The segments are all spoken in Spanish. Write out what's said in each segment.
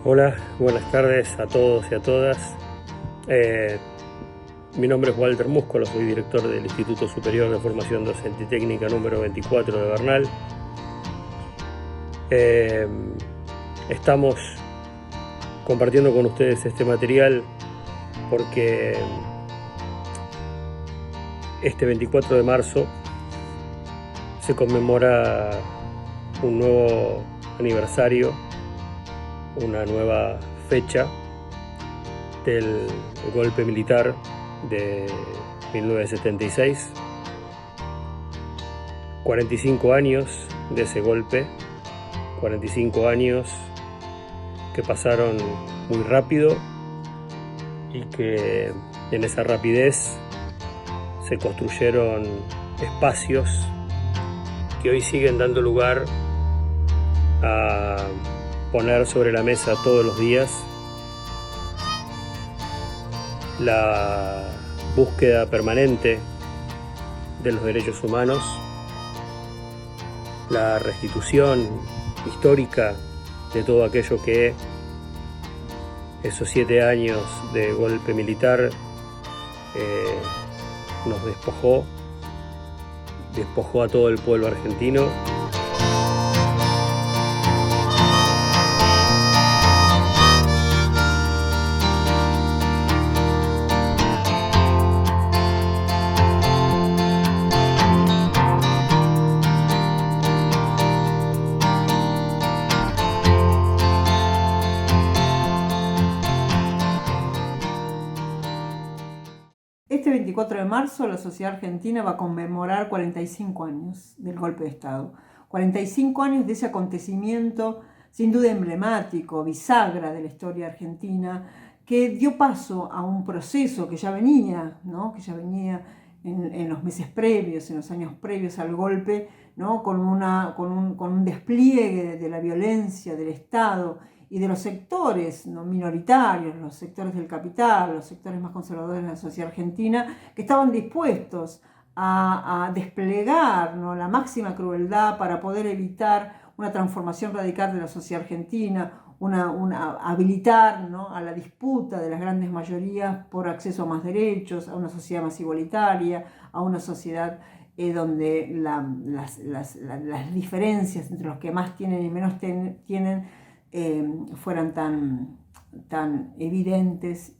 Hola, buenas tardes a todos y a todas. Eh, Mi nombre es Walter Múscolo, soy director del Instituto Superior de Formación Docente y Técnica número 24 de Bernal. Eh, Estamos compartiendo con ustedes este material porque este 24 de marzo se conmemora un nuevo aniversario, una nueva fecha del golpe militar de 1976, 45 años de ese golpe, 45 años que pasaron muy rápido y que en esa rapidez se construyeron espacios que hoy siguen dando lugar a poner sobre la mesa todos los días la búsqueda permanente de los derechos humanos, la restitución histórica de todo aquello que esos 7 años de golpe militar nos despojó a todo el pueblo argentino. Este 24 de marzo la sociedad argentina va a conmemorar 45 años del golpe de Estado. 45 años de ese acontecimiento sin duda emblemático, bisagra de la historia argentina, que dio paso a un proceso que ya venía, ¿no? que ya venía en los meses previos, en los años previos al golpe, ¿no? con un despliegue de la violencia del Estado y de los sectores, ¿no? minoritarios, los sectores del capital, los sectores más conservadores de la sociedad argentina, que estaban dispuestos a desplegar, ¿no? la máxima crueldad para poder evitar una transformación radical de la sociedad argentina, habilitar, ¿no? a la disputa de las grandes mayorías por acceso a más derechos, a una sociedad más igualitaria, a una sociedad donde las diferencias entre los que más tienen y menos tienen fueran tan evidentes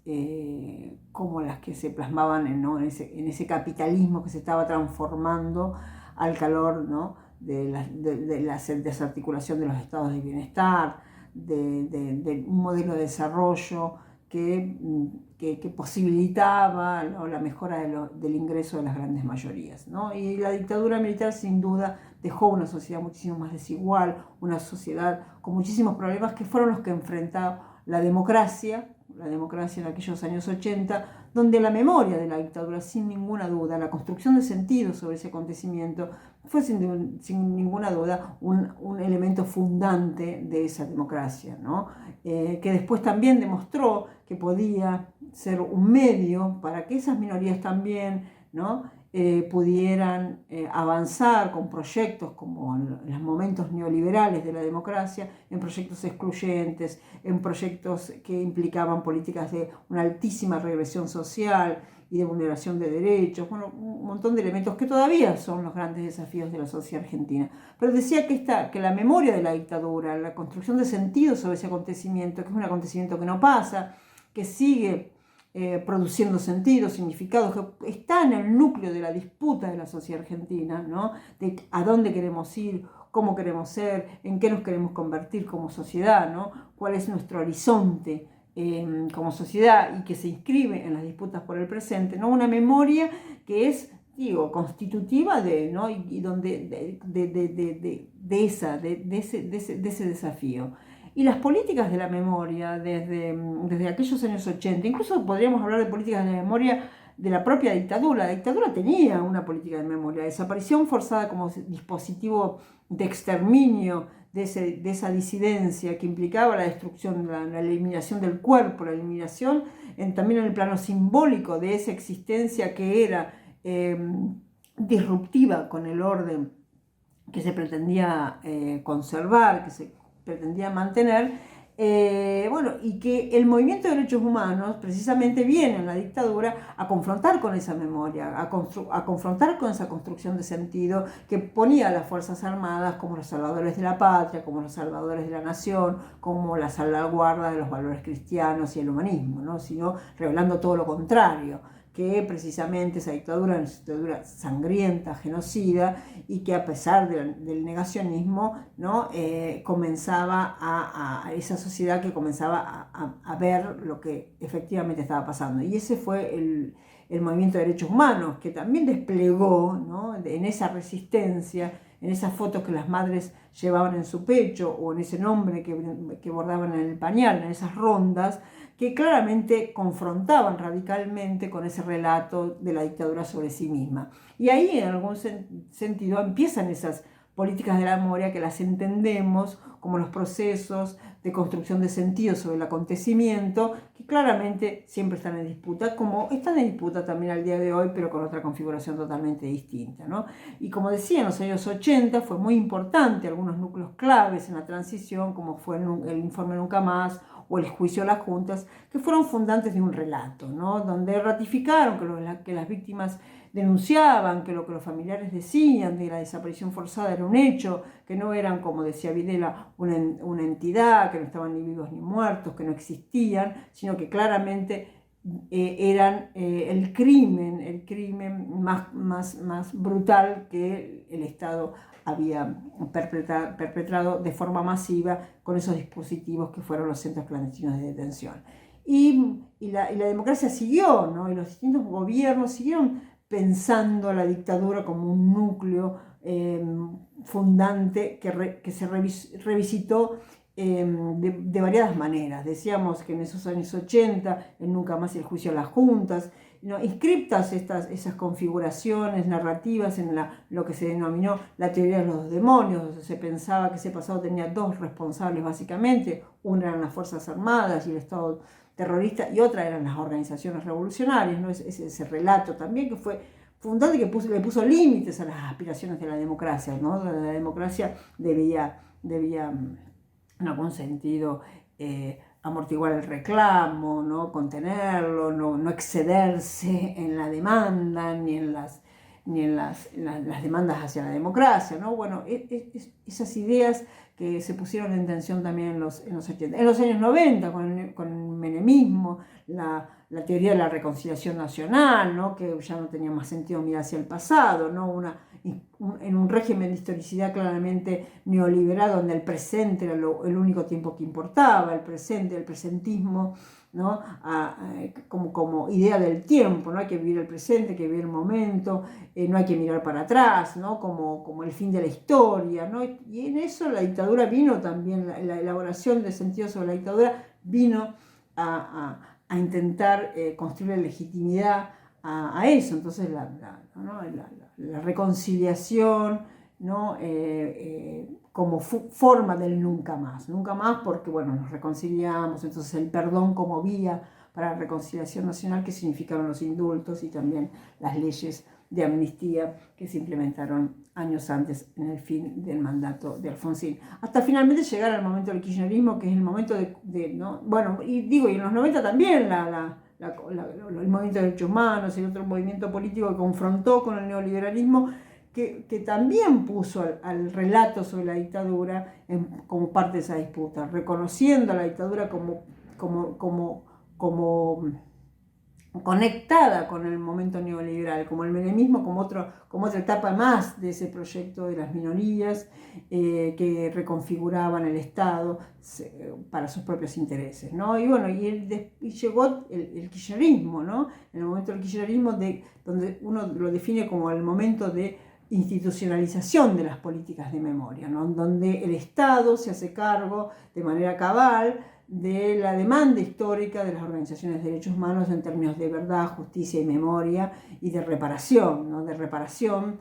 como las que se plasmaban ¿no? en ese capitalismo que se estaba transformando al calor, ¿no? de la desarticulación de los estados de bienestar, de un modelo de desarrollo que posibilitaba, ¿no? la mejora del ingreso de las grandes mayorías, ¿no? Y la dictadura militar sin duda dejó una sociedad muchísimo más desigual, una sociedad con muchísimos problemas que fueron los que enfrentó la democracia en aquellos años 80, donde la memoria de la dictadura, sin ninguna duda, la construcción de sentido sobre ese acontecimiento, fue sin ninguna duda un elemento fundante de esa democracia, ¿no? Que después también demostró que podía ser un medio para que esas minorías también, ¿no? pudieran avanzar con proyectos como en los momentos neoliberales de la democracia, en proyectos excluyentes, en proyectos que implicaban políticas de una altísima regresión social y de vulneración de derechos, bueno, un montón de elementos que todavía son los grandes desafíos de la sociedad argentina. Pero decía que la memoria de la dictadura, la construcción de sentido sobre ese acontecimiento, que es un acontecimiento que no pasa, que sigue produciendo sentidos, significados, que está en el núcleo de la disputa de la sociedad argentina, ¿no? De a dónde queremos ir, cómo queremos ser, en qué nos queremos convertir como sociedad, ¿no? Cuál es nuestro horizonte como sociedad y que se inscribe en las disputas por el presente, ¿no? Una memoria que es, digo, constitutiva de, ¿no? y donde de ese desafío. Y las políticas de la memoria desde aquellos años 80, incluso podríamos hablar de políticas de la memoria de la propia dictadura. La dictadura tenía una política de memoria, desaparición forzada como dispositivo de exterminio de esa disidencia que implicaba la destrucción, la eliminación del cuerpo, la eliminación también en el plano simbólico de esa existencia que era disruptiva con el orden que se pretendía conservar, que se pretendía mantener, Bueno, y que el movimiento de derechos humanos precisamente viene en la dictadura a confrontar con esa memoria, a confrontar con esa construcción de sentido que ponía a las Fuerzas Armadas como los salvadores de la patria, como los salvadores de la nación, como la salvaguarda de los valores cristianos y el humanismo, ¿no? Sino revelando todo lo contrario, que precisamente esa dictadura era una dictadura sangrienta, genocida, y que a pesar del negacionismo, ¿no? Comenzaba a esa sociedad que comenzaba a ver lo que efectivamente estaba pasando. Y ese fue el movimiento de derechos humanos, que también desplegó, ¿no? En esa resistencia, en esas fotos que las madres llevaban en su pecho, o en ese nombre que bordaban en el pañal, en esas rondas, que claramente confrontaban radicalmente con ese relato de la dictadura sobre sí misma. Y ahí, en algún sentido, empiezan esas políticas de la memoria que las entendemos como los procesos de construcción de sentido sobre el acontecimiento, que claramente siempre están en disputa, como están en disputa también al día de hoy, pero con otra configuración totalmente distinta, ¿no? Y como decía, en los años 80 fue muy importante algunos núcleos claves en la transición, como fue el informe Nunca Más, o el juicio a las juntas, que fueron fundantes de un relato, ¿no? Donde ratificaron que las víctimas denunciaban, que lo que los familiares decían de la desaparición forzada era un hecho, que no eran, como decía Videla, una entidad, que no estaban ni vivos ni muertos, que no existían, sino que claramente eran el crimen más brutal que el Estado había perpetrado de forma masiva con esos dispositivos que fueron los centros clandestinos de detención. Y la democracia siguió, ¿no? Y los distintos gobiernos siguieron pensando la dictadura como un núcleo fundante que se revisitó de variadas maneras. Decíamos que en esos años 80, en Nunca Más y el juicio a las juntas, ¿no? Inscriptas esas configuraciones narrativas en lo que se denominó la teoría de los demonios, donde se pensaba que ese pasado tenía dos responsables básicamente, una eran las Fuerzas Armadas y el Estado terrorista, y otra eran las organizaciones revolucionarias, ¿no? Ese relato también que fue fundante y que le puso límites a las aspiraciones de la democracia, ¿no? La democracia debía en algún sentido amortiguar el reclamo, ¿no? Contenerlo, no excederse en la demanda ni en las demandas hacia la democracia, ¿no? Bueno, esas ideas que se pusieron en tensión también en los 80. En los años 90, con el menemismo, la teoría de la reconciliación nacional, ¿no? Que ya no tenía más sentido mirar hacia el pasado, ¿no? En un régimen de historicidad claramente neoliberal, donde el presente era el único tiempo que importaba, el presentismo, ¿no? Como idea del tiempo, ¿no? Hay que vivir el presente, hay que vivir el momento, no hay que mirar para atrás, ¿no? Como el fin de la historia, ¿no? Y en eso la dictadura vino también, la elaboración de sentido sobre la dictadura vino a intentar construir legitimidad a eso. Entonces la reconciliación, ¿no? Como forma del nunca más porque, bueno, nos reconciliamos, entonces el perdón como vía para la reconciliación nacional, que significaron los indultos y también las leyes de amnistía que se implementaron años antes en el fin del mandato de Alfonsín, hasta finalmente llegar al momento del kirchnerismo, que es el momento ¿no? Bueno, y en los 90 también el movimiento de derechos humanos, el otro movimiento político que confrontó con el neoliberalismo, que también puso al relato sobre la dictadura como parte de esa disputa, reconociendo a la dictadura como conectada con el momento neoliberal, como el menemismo, como otra etapa más de ese proyecto de las minorías que reconfiguraban el Estado para sus propios intereses, ¿no? Y bueno, y llegó el kirchnerismo, ¿no? En el momento del kirchnerismo, donde uno lo define como el momento de institucionalización de las políticas de memoria, ¿no? Donde el Estado se hace cargo de manera cabal de la demanda histórica de las organizaciones de derechos humanos en términos de verdad, justicia y memoria, y de reparación, ¿no? De reparación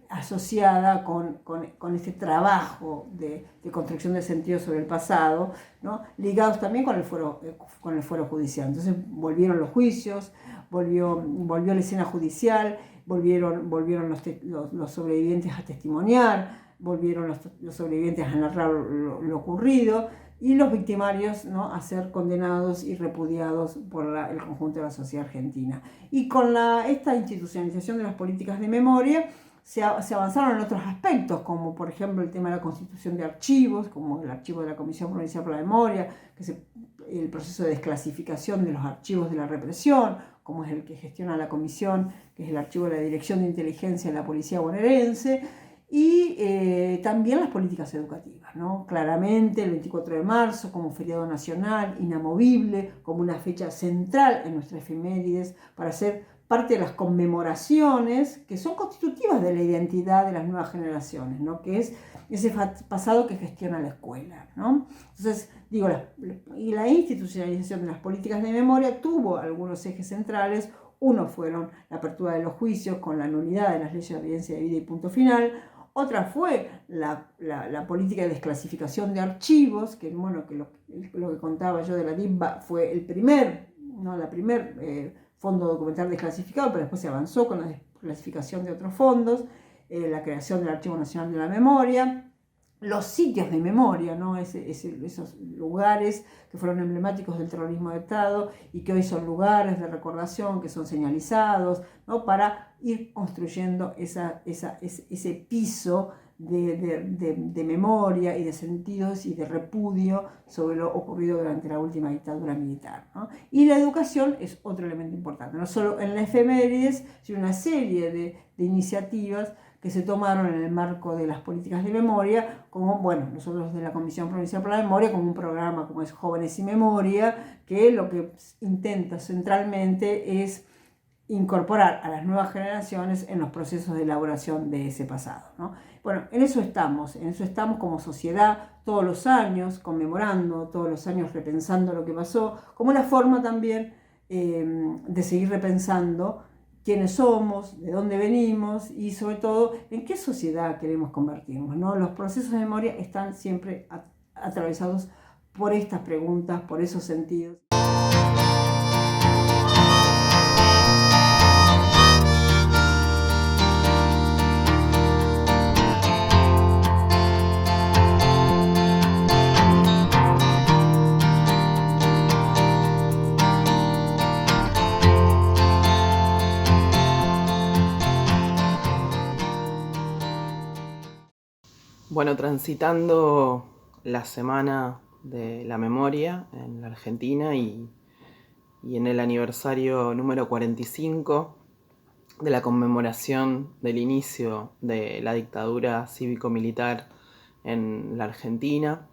asociada con este trabajo de construcción de sentido sobre el pasado, ¿no? Ligados también con el fuero judicial. Entonces volvieron los juicios, volvió la escena judicial, volvieron los sobrevivientes a testimoniar, volvieron los sobrevivientes a narrar lo ocurrido, y los victimarios, ¿no?, a ser condenados y repudiados por el conjunto de la sociedad argentina. Y con esta institucionalización de las políticas de memoria se avanzaron en otros aspectos, como por ejemplo el tema de la constitución de archivos, como el archivo de la Comisión Provincial por la Memoria, el proceso de desclasificación de los archivos de la represión, como es el que gestiona la comisión, que es el archivo de la Dirección de Inteligencia de la Policía Bonaerense, y también las políticas educativas, ¿no? Claramente el 24 de marzo como feriado nacional, inamovible, como una fecha central en nuestras efemérides para ser parte de las conmemoraciones que son constitutivas de la identidad de las nuevas generaciones, ¿no?, que es ese pasado que gestiona la escuela, ¿no? Entonces, digo, la institucionalización de las políticas de memoria tuvo algunos ejes centrales. Uno fueron la apertura de los juicios con la nulidad de las leyes de evidencia de vida y punto final. Otra fue la política de desclasificación de archivos, que, bueno, que lo que contaba yo de la DIVBA fue el primer fondo documental desclasificado, pero después se avanzó con la desclasificación de otros fondos, la creación del Archivo Nacional de la Memoria, los sitios de memoria, ¿no?, esos lugares que fueron emblemáticos del terrorismo de Estado y que hoy son lugares de recordación, que son señalizados, ¿no?, para ir construyendo ese piso de memoria y de sentidos y de repudio sobre lo ocurrido durante la última dictadura militar, ¿no? Y la educación es otro elemento importante, no solo en la efemérides, sino una serie de iniciativas que se tomaron en el marco de las políticas de memoria, como, bueno, nosotros de la Comisión Provincial por la Memoria, como un programa como es Jóvenes y Memoria, que lo que intenta centralmente es incorporar a las nuevas generaciones en los procesos de elaboración de ese pasado, ¿no? Bueno, en eso estamos como sociedad todos los años, conmemorando, todos los años repensando lo que pasó, como una forma también de seguir repensando quiénes somos, de dónde venimos y sobre todo en qué sociedad queremos convertirnos, ¿no? Los procesos de memoria están siempre atravesados por estas preguntas, por esos sentidos. Bueno, transitando la Semana de la Memoria en la Argentina y en el aniversario número 45 de la conmemoración del inicio de la dictadura cívico-militar en la Argentina,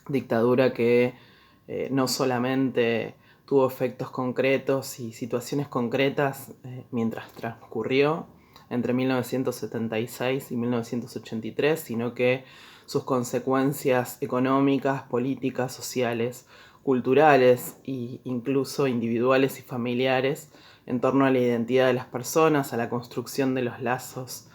dictadura que no solamente tuvo efectos concretos y situaciones concretas mientras transcurrió entre 1976 y 1983, sino que sus consecuencias económicas, políticas, sociales, culturales e incluso individuales y familiares en torno a la identidad de las personas, a la construcción de los lazos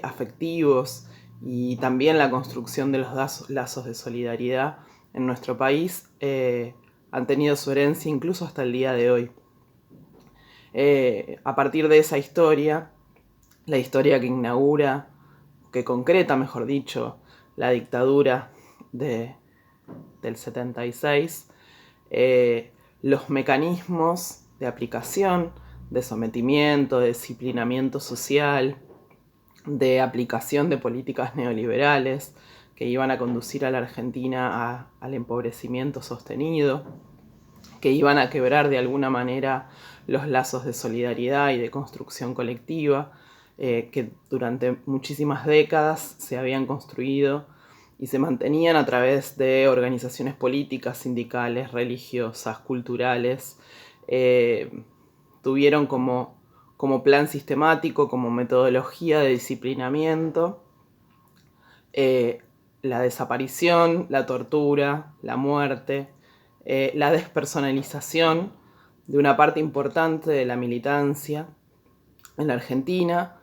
afectivos y también la construcción de los lazos de solidaridad en nuestro país han tenido su herencia incluso hasta el día de hoy. A partir de esa historia, la historia que inaugura, que concreta, mejor dicho, la dictadura del 76, los mecanismos de aplicación, de sometimiento, de disciplinamiento social, de aplicación de políticas neoliberales que iban a conducir a la Argentina al empobrecimiento sostenido, que iban a quebrar de alguna manera los lazos de solidaridad y de construcción colectiva, que durante muchísimas décadas se habían construido y se mantenían a través de organizaciones políticas, sindicales, religiosas, culturales. Tuvieron como plan sistemático, como metodología de disciplinamiento, la desaparición, la tortura, la muerte, la despersonalización de una parte importante de la militancia en la Argentina,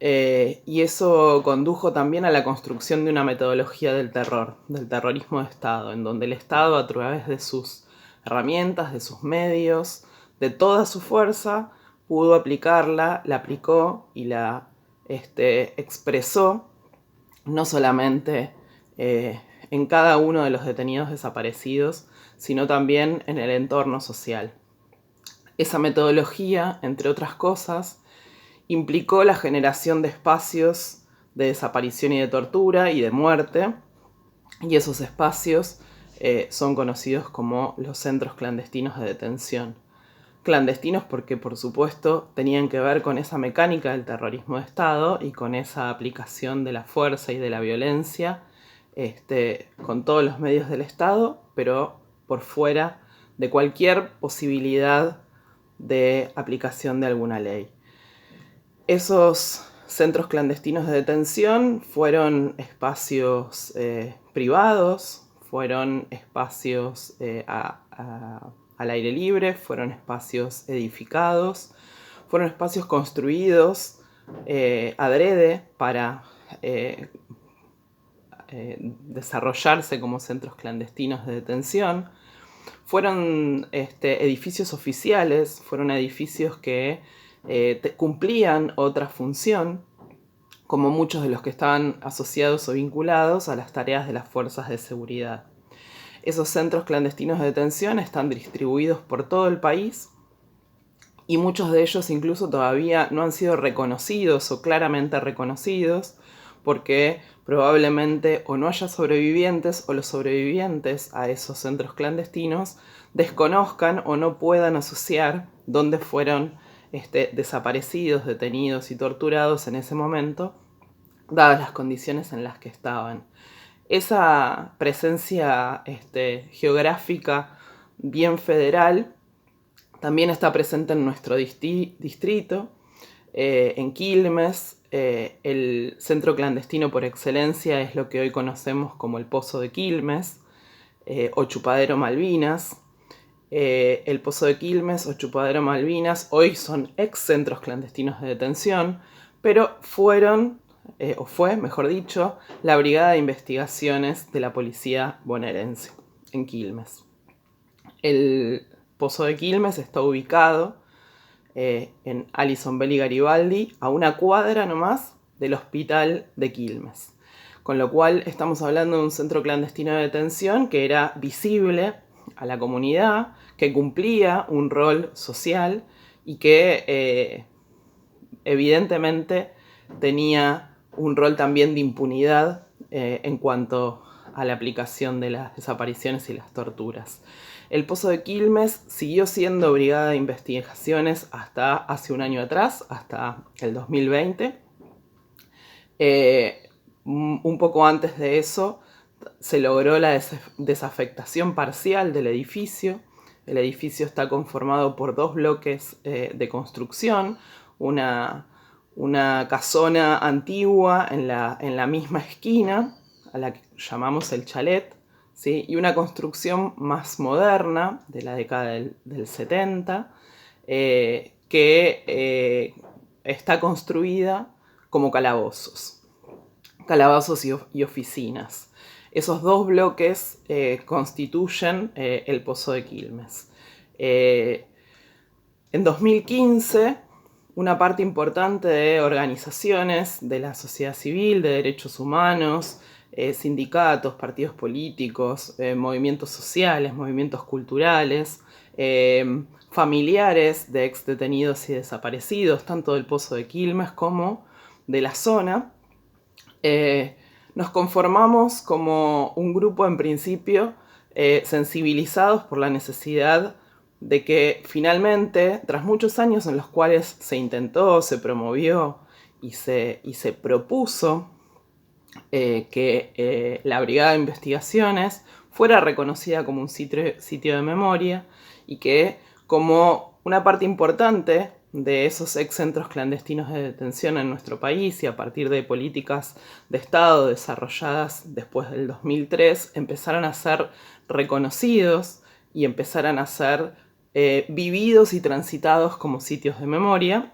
y eso condujo también a la construcción de una metodología del terror, del terrorismo de Estado, en donde el Estado, a través de sus herramientas, de sus medios, de toda su fuerza, pudo aplicarla, la aplicó y la expresó, no solamente en cada uno de los detenidos desaparecidos, sino también en el entorno social. Esa metodología, entre otras cosas, implicó la generación de espacios de desaparición y de tortura y de muerte, y esos espacios son conocidos como los centros clandestinos de detención. Clandestinos porque, por supuesto, tenían que ver con esa mecánica del terrorismo de Estado y con esa aplicación de la fuerza y de la violencia con todos los medios del Estado, pero por fuera de cualquier posibilidad de aplicación de alguna ley. Esos centros clandestinos de detención fueron espacios privados, fueron espacios al aire libre, fueron espacios edificados, fueron espacios construidos adrede para desarrollarse como centros clandestinos de detención. Fueron edificios oficiales, fueron edificios que cumplían otra función, como muchos de los que estaban asociados o vinculados a las tareas de las fuerzas de seguridad. Esos centros clandestinos de detención están distribuidos por todo el país y muchos de ellos incluso todavía no han sido reconocidos o claramente reconocidos porque probablemente o no haya sobrevivientes o los sobrevivientes a esos centros clandestinos desconozcan o no puedan asociar dónde fueron desaparecidos, detenidos y torturados en ese momento, dadas las condiciones en las que estaban. Esa presencia geográfica bien federal también está presente en nuestro distrito, en Quilmes. El centro clandestino por excelencia es lo que hoy conocemos como el Pozo de Quilmes o Chupadero Malvinas. El Pozo de Quilmes o Chupadero Malvinas hoy son ex centros clandestinos de detención, pero fue, mejor dicho, la Brigada de Investigaciones de la Policía Bonaerense en Quilmes. El Pozo de Quilmes está ubicado en Alison Belli Garibaldi, a una cuadra nomás del Hospital de Quilmes. Con lo cual estamos hablando de un centro clandestino de detención que era visible a la comunidad, que cumplía un rol social y que evidentemente tenía un rol también de impunidad en cuanto a la aplicación de las desapariciones y las torturas. El Pozo de Quilmes siguió siendo Brigada de Investigaciones hasta hace un año atrás, hasta el 2020. Un poco antes de eso se logró la desafectación parcial del edificio. El edificio está conformado por 2 bloques de construcción, una casona antigua en la misma esquina, a la que llamamos el chalet, ¿sí? Y una construcción más moderna, de la década del 70, que está construida como calabozos y oficinas. Esos 2 bloques constituyen el Pozo de Quilmes. En 2015, una parte importante de organizaciones de la sociedad civil, de derechos humanos, sindicatos, partidos políticos, movimientos sociales, movimientos culturales, familiares de ex detenidos y desaparecidos, tanto del Pozo de Quilmes como de la zona, nos conformamos como un grupo en principio sensibilizados por la necesidad de que finalmente, tras muchos años en los cuales se intentó, se promovió y se propuso que la Brigada de Investigaciones fuera reconocida como un sitio de memoria y que como una parte importante de esos ex centros clandestinos de detención en nuestro país y a partir de políticas de Estado desarrolladas después del 2003 empezaran a ser reconocidos y empezaran a ser vividos y transitados como sitios de memoria.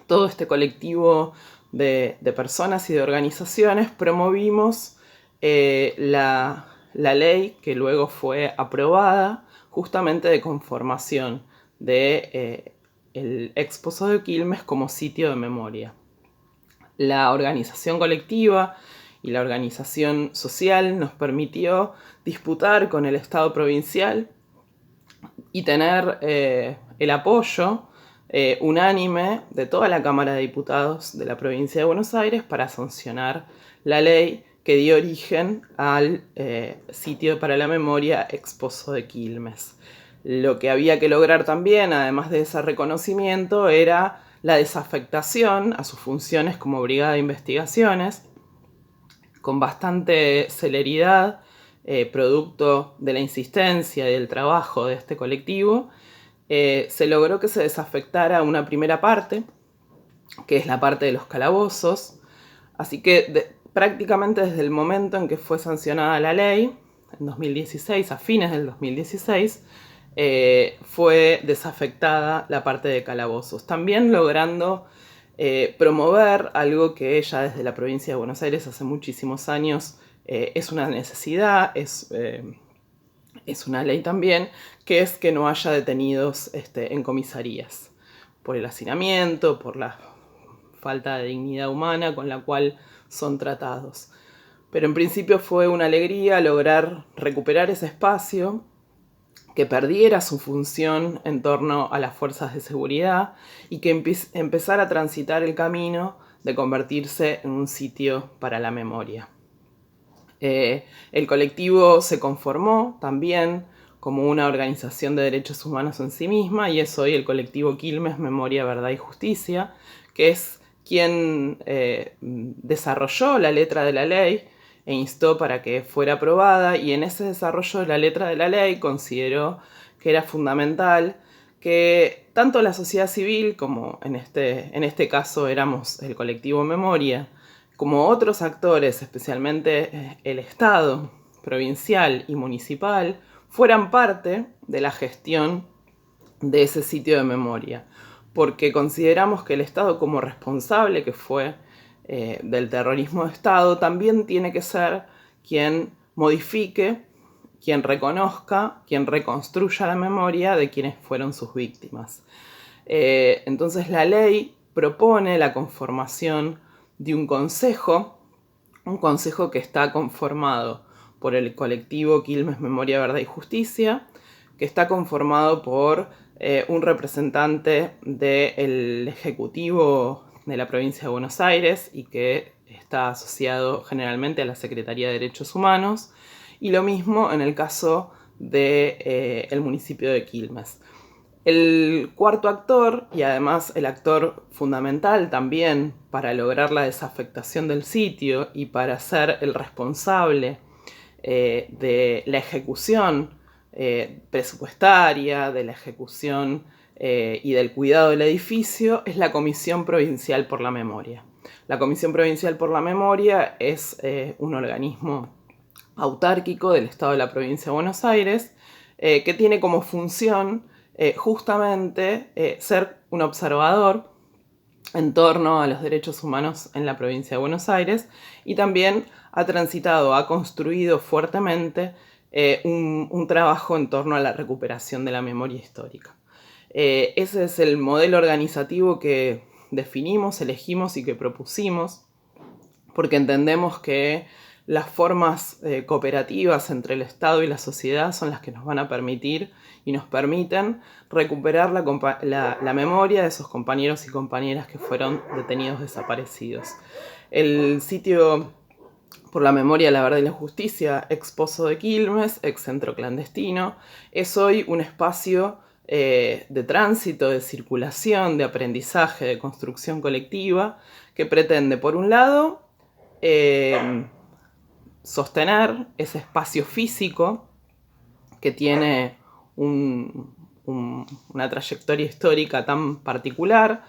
Todo este colectivo de personas y de organizaciones promovimos la ley que luego fue aprobada justamente de conformación de el ex Pozo de Quilmes como sitio de memoria. La organización colectiva y la organización social nos permitió disputar con el Estado provincial y tener el apoyo unánime de toda la Cámara de Diputados de la provincia de Buenos Aires para sancionar la ley que dio origen al sitio para la memoria ex Pozo de Quilmes. Lo que había que lograr también, además de ese reconocimiento, era la desafectación a sus funciones como brigada de investigaciones, con bastante celeridad, producto de la insistencia y del trabajo de este colectivo. Se logró que se desafectara una primera parte, que es la parte de los calabozos. Así que prácticamente desde el momento en que fue sancionada la ley, en 2016, a fines del 2016, fue desafectada la parte de calabozos. También logrando promover algo que ya desde la provincia de Buenos Aires hace muchísimos años es una necesidad, es una ley también, que es que no haya detenidos en comisarías por el hacinamiento, por la falta de dignidad humana con la cual son tratados. Pero en principio fue una alegría lograr recuperar ese espacio que perdiera su función en torno a las fuerzas de seguridad y que empezara a transitar el camino de convertirse en un sitio para la memoria. El colectivo se conformó también como una organización de derechos humanos en sí misma y es hoy el colectivo Quilmes Memoria, Verdad y Justicia, que es quien desarrolló la letra de la ley e instó para que fuera aprobada, y en ese desarrollo de la letra de la ley consideró que era fundamental que tanto la sociedad civil, como en este caso éramos el colectivo Memoria, como otros actores, especialmente el Estado provincial y municipal, fueran parte de la gestión de ese sitio de memoria, porque consideramos que el Estado, como responsable que fue del terrorismo de Estado, también tiene que ser quien modifique, quien reconozca, quien reconstruya la memoria de quienes fueron sus víctimas. Entonces la ley propone la conformación de un consejo que está conformado por el colectivo Quilmes Memoria, Verdad y Justicia, que está conformado por un representante del Ejecutivo de la provincia de Buenos Aires y que está asociado generalmente a la Secretaría de Derechos Humanos, y lo mismo en el caso del municipio de Quilmes. El cuarto actor, y además el actor fundamental también para lograr la desafectación del sitio y para ser el responsable de la ejecución presupuestaria, de la ejecución y del cuidado del edificio, es la Comisión Provincial por la Memoria. La Comisión Provincial por la Memoria es un organismo autárquico del Estado de la provincia de Buenos Aires que tiene como función justamente ser un observador en torno a los derechos humanos en la provincia de Buenos Aires, y también ha construido fuertemente un trabajo en torno a la recuperación de la memoria histórica. Ese es el modelo organizativo que definimos, elegimos y que propusimos, porque entendemos que las formas cooperativas entre el Estado y la sociedad son las que nos van a permitir y nos permiten recuperar la memoria de esos compañeros y compañeras que fueron detenidos desaparecidos. El sitio por la memoria, la verdad y la justicia, ex Pozo de Quilmes, ex centro clandestino, es hoy un espacio de tránsito, de circulación, de aprendizaje, de construcción colectiva, que pretende, por un lado, sostener ese espacio físico que tiene una trayectoria histórica tan particular,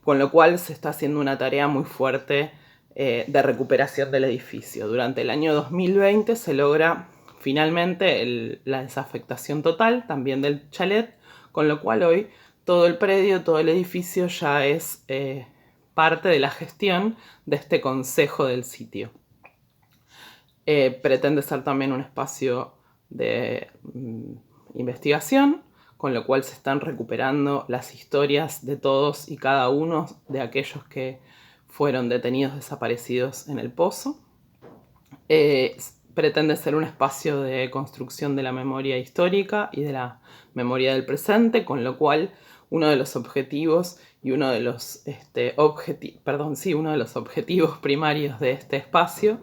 con lo cual se está haciendo una tarea muy fuerte de recuperación del edificio. Durante el año 2020 se logra finalmente la desafectación total también del chalet, con lo cual hoy todo el predio, todo el edificio ya es parte de la gestión de este consejo del sitio. Pretende ser también un espacio de investigación, con lo cual se están recuperando las historias de todos y cada uno de aquellos que fueron detenidos desaparecidos en el Pozo. Pretende ser un espacio de construcción de la memoria histórica y de la memoria del presente, con lo cual uno de los objetivos y uno de los objetivos primarios de este espacio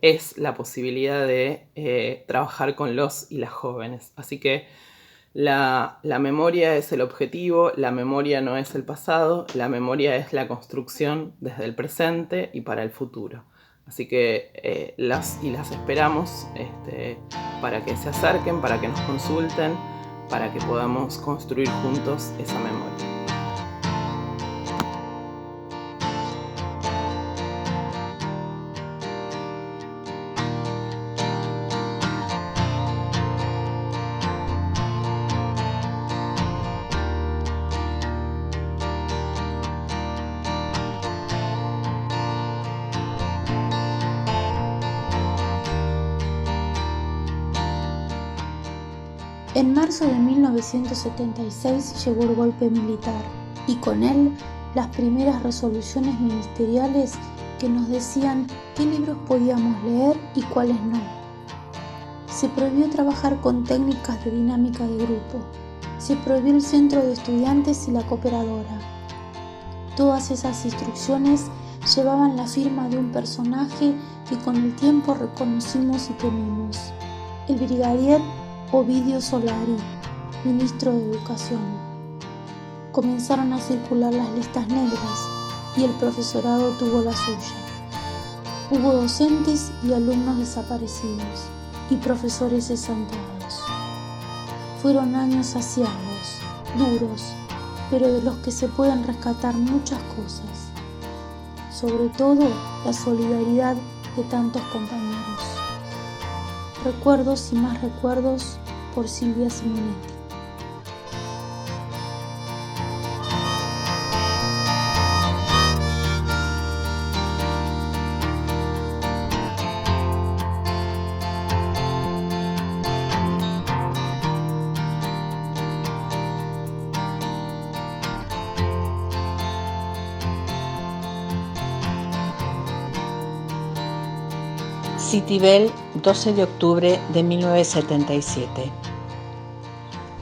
es la posibilidad de trabajar con los y las jóvenes. Así que la memoria es el objetivo, la memoria no es el pasado, la memoria es la construcción desde el presente y para el futuro. Así que las esperamos para que se acerquen, para que nos consulten, para que podamos construir juntos esa memoria. En marzo de 1976 llegó el golpe militar y con él las primeras resoluciones ministeriales que nos decían qué libros podíamos leer y cuáles no. Se prohibió trabajar con técnicas de dinámica de grupo. Se prohibió el centro de estudiantes y la cooperadora. Todas esas instrucciones llevaban la firma de un personaje que con el tiempo reconocimos y temimos: el brigadier Ovidio Solari, ministro de Educación. Comenzaron a circular las listas negras y el profesorado tuvo la suya. Hubo docentes y alumnos desaparecidos y profesores cesanteados. Fueron años aciagos, duros, pero de los que se pueden rescatar muchas cosas. Sobre todo la solidaridad de tantos compañeros. Recuerdos y más recuerdos por Silvia Simonetti. Citibel, 12 de octubre de 1977.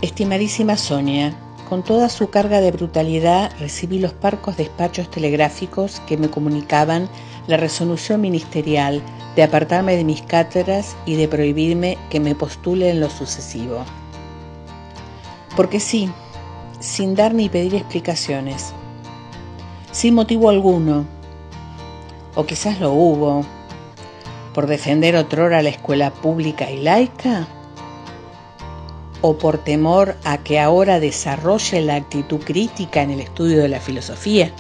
Estimadísima Sonia, con toda su carga de brutalidad recibí los parcos despachos telegráficos que me comunicaban la resolución ministerial de apartarme de mis cátedras y de prohibirme que me postule en lo sucesivo. Porque sí, sin dar ni pedir explicaciones, sin motivo alguno, o quizás lo hubo, por defender otrora la escuela pública y laica, o por temor a que ahora desarrolle la actitud crítica en el estudio de la filosofía.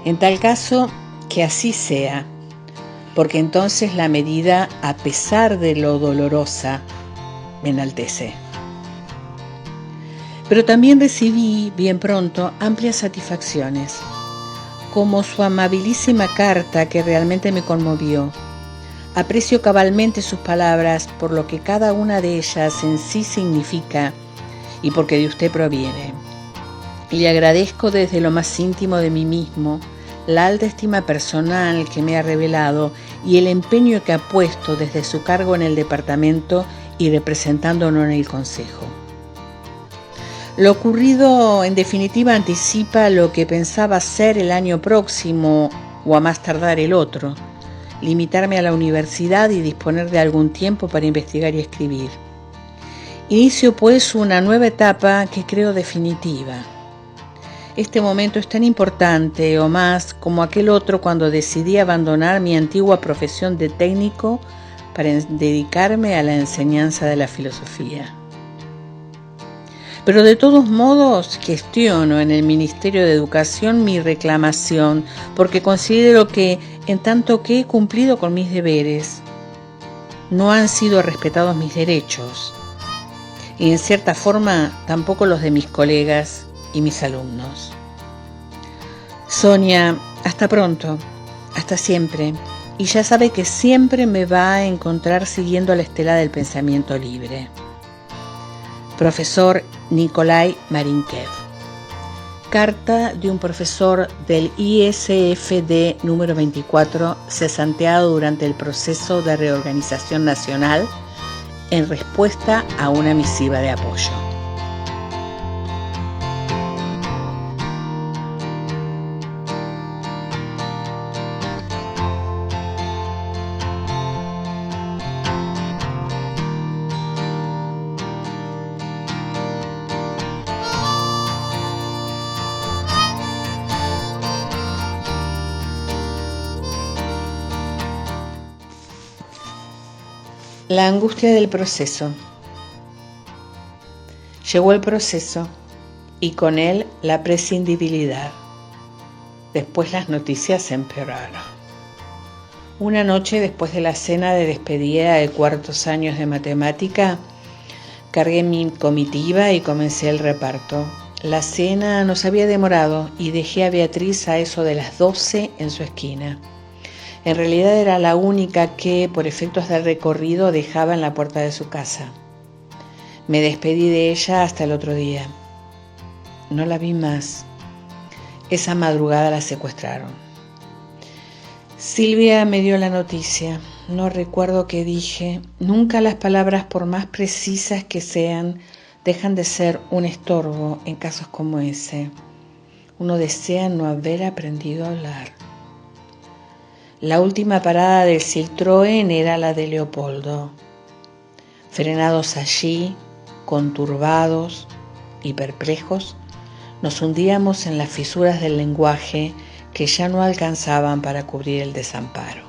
En tal caso, que así sea, porque entonces la medida, a pesar de lo dolorosa, me enaltece. Pero también recibí, bien pronto, amplias satisfacciones, como su amabilísima carta que realmente me conmovió. Aprecio cabalmente sus palabras por lo que cada una de ellas en sí significa y porque de usted proviene. Y le agradezco desde lo más íntimo de mí mismo la alta estima personal que me ha revelado y el empeño que ha puesto desde su cargo en el departamento y representándonos en el Consejo. Lo ocurrido, en definitiva, anticipa lo que pensaba ser el año próximo o a más tardar el otro: limitarme a la universidad y disponer de algún tiempo para investigar y escribir. Inicio, pues, una nueva etapa que creo definitiva. Este momento es tan importante o más como aquel otro cuando decidí abandonar mi antigua profesión de técnico para dedicarme a la enseñanza de la filosofía. Pero de todos modos gestiono en el Ministerio de Educación mi reclamación porque considero que, en tanto que he cumplido con mis deberes, no han sido respetados mis derechos y en cierta forma tampoco los de mis colegas y mis alumnos. Sonia, hasta pronto, hasta siempre, y ya sabe que siempre me va a encontrar siguiendo la estela del pensamiento libre. Profesor Nikolai Marinkev. Carta de un profesor del ISFD número 24 cesanteado durante el proceso de reorganización nacional en respuesta a una misiva de apoyo. La angustia del proceso. Llegó el proceso y con él la prescindibilidad. Después las noticias empeoraron. Una noche después de la cena de despedida de cuartos años de matemática, cargué mi comitiva y comencé el reparto. La cena nos había demorado y dejé a Beatriz a eso de las 12 en su esquina. En realidad era la única que, por efectos del recorrido, dejaba en la puerta de su casa. Me despedí de ella hasta el otro día. No la vi más. Esa madrugada la secuestraron. Silvia me dio la noticia. No recuerdo qué dije. Nunca las palabras, por más precisas que sean, dejan de ser un estorbo en casos como ese. Uno desea no haber aprendido a hablar. La última parada del Citroën era la de Leopoldo. Frenados allí, conturbados y perplejos, nos hundíamos en las fisuras del lenguaje que ya no alcanzaban para cubrir el desamparo.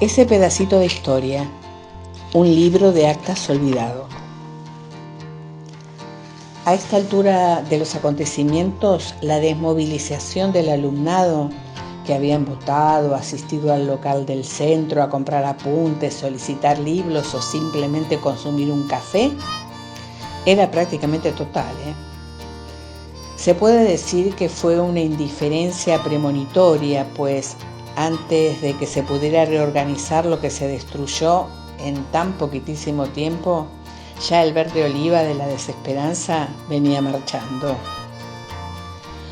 Ese pedacito de historia, un libro de actas olvidado. A esta altura de los acontecimientos, la desmovilización del alumnado que habían votado, asistido al local del centro a comprar apuntes, solicitar libros o simplemente consumir un café, era prácticamente total. Se puede decir que fue una indiferencia premonitoria, pues antes de que se pudiera reorganizar lo que se destruyó en tan poquitísimo tiempo, ya el verde oliva de la desesperanza venía marchando.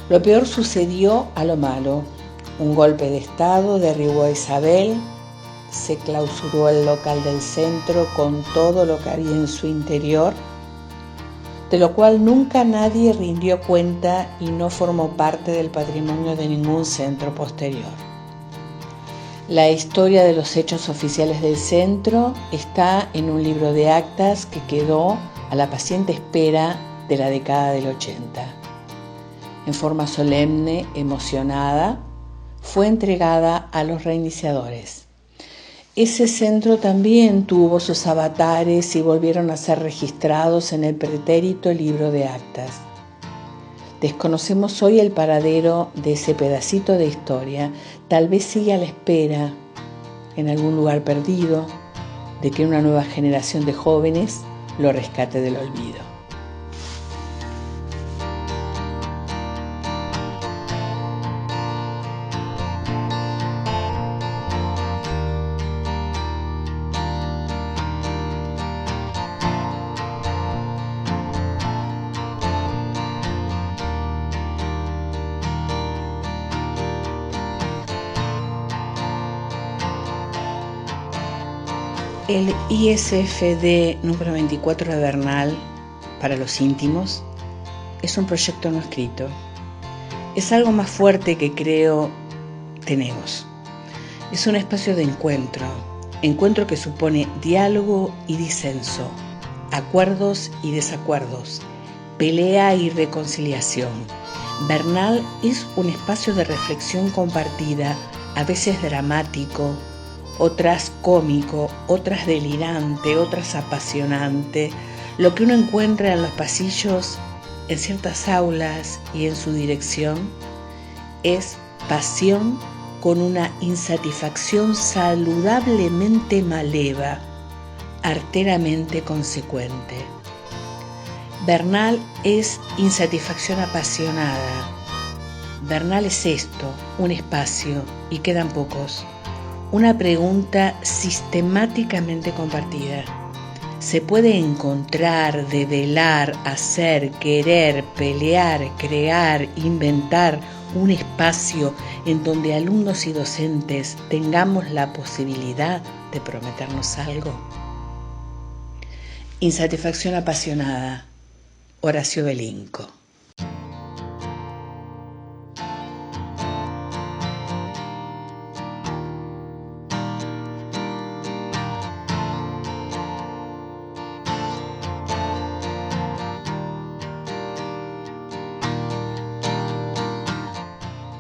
Lo peor sucedió a lo malo. Un golpe de estado derribó a Isabel, se clausuró el local del centro con todo lo que había en su interior, de lo cual nunca nadie rindió cuenta y no formó parte del patrimonio de ningún centro posterior. La historia de los hechos oficiales del centro está en un libro de actas que quedó a la paciente espera de la década del 80. En forma solemne, emocionada, fue entregada a los reiniciadores. Ese centro también tuvo sus avatares y volvieron a ser registrados en el pretérito libro de actas. Desconocemos hoy el paradero de ese pedacito de historia. Tal vez siga a la espera, en algún lugar perdido, de que una nueva generación de jóvenes lo rescate del olvido. El ISFD número 24 de Bernal, para los íntimos, es un proyecto no escrito. Es algo más fuerte que creo tenemos. Es un espacio de encuentro que supone diálogo y disenso, acuerdos y desacuerdos, pelea y reconciliación. Bernal es un espacio de reflexión compartida, a veces dramático, otras cómico, otras delirante, otras apasionante. Lo que uno encuentra en los pasillos, en ciertas aulas y en su dirección es pasión con una insatisfacción saludablemente maleva, arteramente consecuente. Vernal es insatisfacción apasionada. Vernal es esto, un espacio, y quedan pocos. Una pregunta sistemáticamente compartida. ¿Se puede encontrar, develar, hacer, querer, pelear, crear, inventar un espacio en donde alumnos y docentes tengamos la posibilidad de prometernos algo? Insatisfacción apasionada. Horacio Belinco.